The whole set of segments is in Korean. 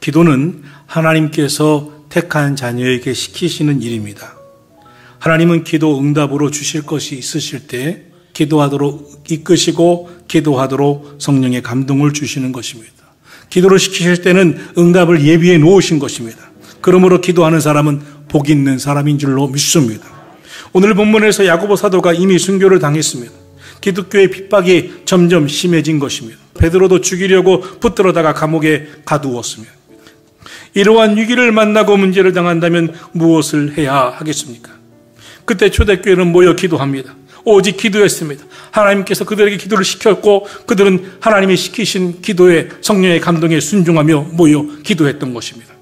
기도는 하나님께서 택한 자녀에게 시키시는 일입니다. 하나님은 기도 응답으로 주실 것이 있으실 때 기도하도록 이끄시고 기도하도록 성령의 감동을 주시는 것입니다. 기도를 시키실 때는 응답을 예비해 놓으신 것입니다. 그러므로 기도하는 사람은 복 있는 사람인 줄로 믿습니다. 오늘 본문에서 야고보 사도가 이미 순교를 당했습니다. 기독교의 핍박이 점점 심해진 것입니다. 베드로도 죽이려고 붙들어다가 감옥에 가두었습니다. 이러한 위기를 만나고 문제를 당한다면 무엇을 해야 하겠습니까? 그때 초대교회는 모여 기도합니다. 오직 기도했습니다. 하나님께서 그들에게 기도를 시켰고 그들은 하나님이 시키신 기도에 성령의 감동에 순종하며 모여 기도했던 것입니다.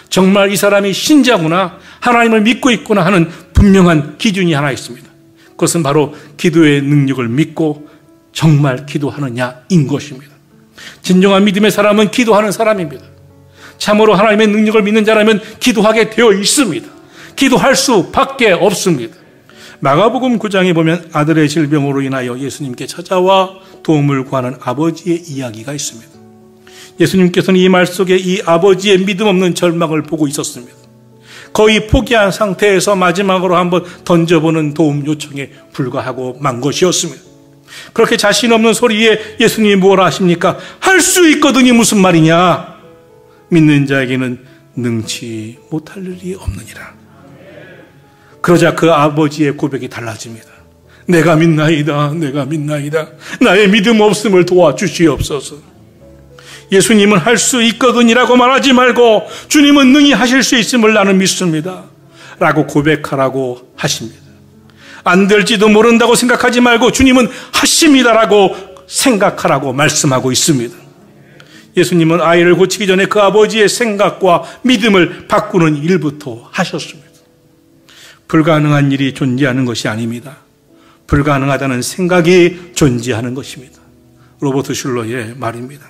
정말 이 사람이 신자구나, 하나님을 믿고 있구나 하는 분명한 기준이 하나 있습니다. 그것은 바로 기도의 능력을 믿고 정말 기도하느냐인 것입니다. 진정한 믿음의 사람은 기도하는 사람입니다. 참으로 하나님의 능력을 믿는 자라면 기도하게 되어 있습니다. 기도할 수밖에 없습니다. 마가복음 9장에 보면 아들의 질병으로 인하여 예수님께 찾아와 도움을 구하는 아버지의 이야기가 있습니다. 예수님께서는 이 말 속에 이 아버지의 믿음 없는 절망을 보고 있었습니다. 거의 포기한 상태에서 마지막으로 한번 던져보는 도움 요청에 불과하고 만 것이었습니다. 그렇게 자신 없는 소리에 예수님이 뭐라 하십니까? 할 수 있거든이 무슨 말이냐? 믿는 자에게는 능치 못할 일이 없느니라. 그러자 그 아버지의 고백이 달라집니다. 내가 믿나이다, 내가 믿나이다. 나의 믿음 없음을 도와주시옵소서. 예수님은 할 수 있거든이라고 말하지 말고 주님은 능히 하실 수 있음을 나는 믿습니다 라고 고백하라고 하십니다. 안 될지도 모른다고 생각하지 말고 주님은 하십니다라고 생각하라고 말씀하고 있습니다. 예수님은 아이를 고치기 전에 그 아버지의 생각과 믿음을 바꾸는 일부터 하셨습니다. 불가능한 일이 존재하는 것이 아닙니다. 불가능하다는 생각이 존재하는 것입니다. 로버트 슐러의 말입니다.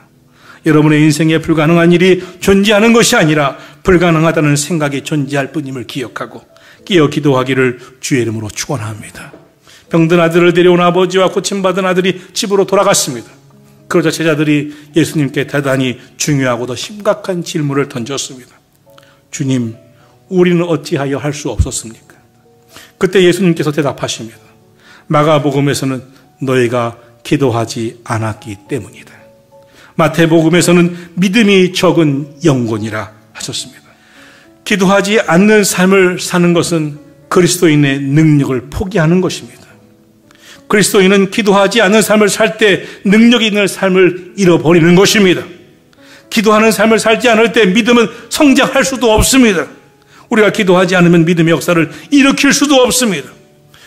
여러분의 인생에 불가능한 일이 존재하는 것이 아니라 불가능하다는 생각이 존재할 뿐임을 기억하고 끼어 기도하기를 주의 이름으로 축원합니다. 병든 아들을 데려온 아버지와 고침받은 아들이 집으로 돌아갔습니다. 그러자 제자들이 예수님께 대단히 중요하고도 심각한 질문을 던졌습니다. 주님, 우리는 어찌하여 할 수 없었습니까? 그때 예수님께서 대답하십니다. 마가복음에서는 너희가 기도하지 않았기 때문이다. 마태복음에서는 믿음이 적은 영혼이라 하셨습니다. 기도하지 않는 삶을 사는 것은 그리스도인의 능력을 포기하는 것입니다. 그리스도인은 기도하지 않는 삶을 살 때 능력 있는 삶을 잃어버리는 것입니다. 기도하는 삶을 살지 않을 때 믿음은 성장할 수도 없습니다. 우리가 기도하지 않으면 믿음의 역사를 일으킬 수도 없습니다.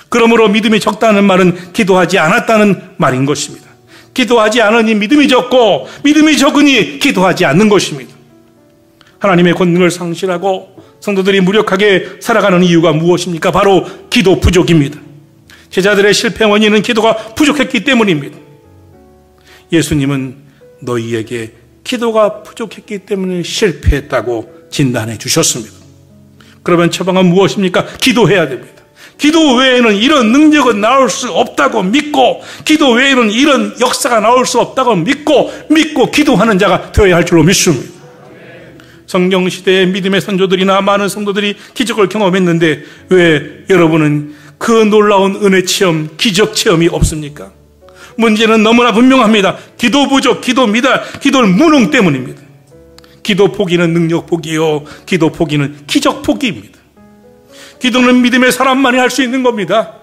그러므로 믿음이 적다는 말은 기도하지 않았다는 말인 것입니다. 기도하지 않으니 믿음이 적고 믿음이 적으니 기도하지 않는 것입니다. 하나님의 권능을 상실하고 성도들이 무력하게 살아가는 이유가 무엇입니까? 바로 기도 부족입니다. 제자들의 실패 원인은 기도가 부족했기 때문입니다. 예수님은 너희에게 기도가 부족했기 때문에 실패했다고 진단해 주셨습니다. 그러면 처방은 무엇입니까? 기도해야 됩니다. 기도 외에는 이런 능력은 나올 수 없다고 믿고 기도 외에는 이런 역사가 나올 수 없다고 믿고 기도하는 자가 되어야 할 줄로 믿습니다. 성경시대의 믿음의 선조들이나 많은 성도들이 기적을 경험했는데 왜 여러분은 그 놀라운 은혜 체험, 기적 체험이 없습니까? 문제는 너무나 분명합니다. 기도 부족, 기도 미달, 기도 무능 때문입니다. 기도 포기는 능력 포기요, 기도 포기는 기적 포기입니다. 기도는 믿음의 사람만이 할 수 있는 겁니다.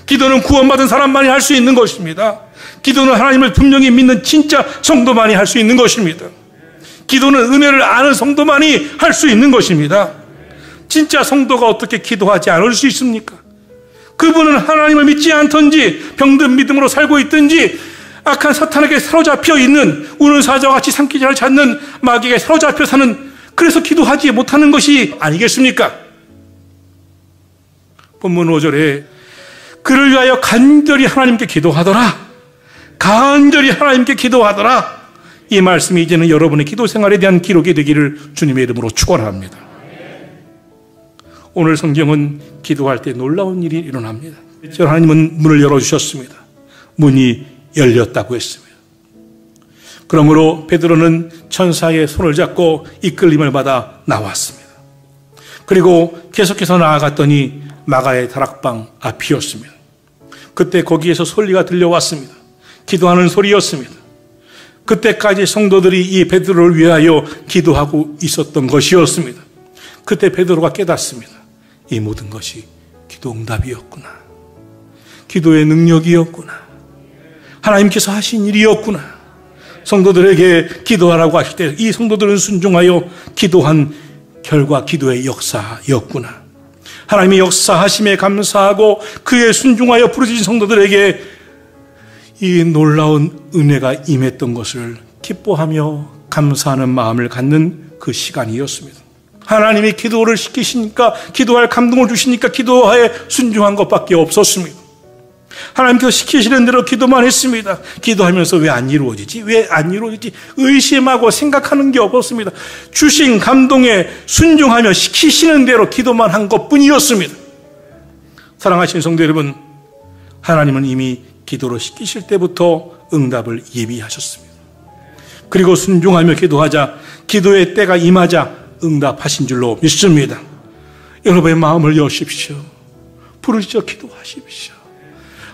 기도는 구원받은 사람만이 할 수 있는 것입니다. 기도는 하나님을 분명히 믿는 진짜 성도만이 할 수 있는 것입니다. 기도는 은혜를 아는 성도만이 할 수 있는 것입니다. 진짜 성도가 어떻게 기도하지 않을 수 있습니까? 그분은 하나님을 믿지 않던지 병든 믿음으로 살고 있든지 악한 사탄에게 사로잡혀 있는 우는 사자와 같이 산기자를 찾는 마귀에게 사로잡혀 사는, 그래서 기도하지 못하는 것이 아니겠습니까? 본문 5절에 그를 위하여 간절히 하나님께 기도하더라, 간절히 하나님께 기도하더라, 이 말씀이 이제는 여러분의 기도 생활에 대한 기록이 되기를 주님의 이름으로 축원합니다. 오늘 성경은 기도할 때 놀라운 일이 일어납니다. 하나님은 문을 열어주셨습니다. 문이 열렸다고 했습니다. 그러므로 베드로는 천사의 손을 잡고 이끌림을 받아 나왔습니다. 그리고 계속해서 나아갔더니 마가의 다락방 앞이었습니다. 그때 거기에서 소리가 들려왔습니다. 기도하는 소리였습니다. 그때까지 성도들이 이 베드로를 위하여 기도하고 있었던 것이었습니다. 그때 베드로가 깨닫습니다. 이 모든 것이 기도 응답이었구나. 기도의 능력이었구나. 하나님께서 하신 일이었구나. 성도들에게 기도하라고 하실 때 이 성도들은 순종하여 기도한 결과 기도의 역사였구나. 하나님의 역사하심에 감사하고 그에 순종하여 부르짖은 성도들에게 이 놀라운 은혜가 임했던 것을 기뻐하며 감사하는 마음을 갖는 그 시간이었습니다. 하나님이 기도를 시키시니까, 기도할 감동을 주시니까 기도하에 순종한 것밖에 없었습니다. 하나님께서 시키시는 대로 기도만 했습니다. 기도하면서 왜 안 이루어지지? 왜 안 이루어지지? 의심하고 생각하는 게 없었습니다. 주신 감동에 순종하며 시키시는 대로 기도만 한 것뿐이었습니다. 사랑하시는 성도 여러분, 하나님은 이미 기도로 시키실 때부터 응답을 예비하셨습니다. 그리고 순종하며 기도하자 기도의 때가 임하자 응답하신 줄로 믿습니다. 여러분의 마음을 여십시오. 부르짖어 기도하십시오.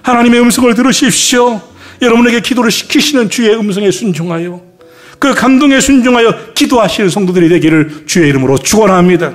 하나님의 음성을 들으십시오. 여러분에게 기도를 시키시는 주의 음성에 순종하여 그 감동에 순종하여 기도하시는 성도들이 되기를 주의 이름으로 축원합니다.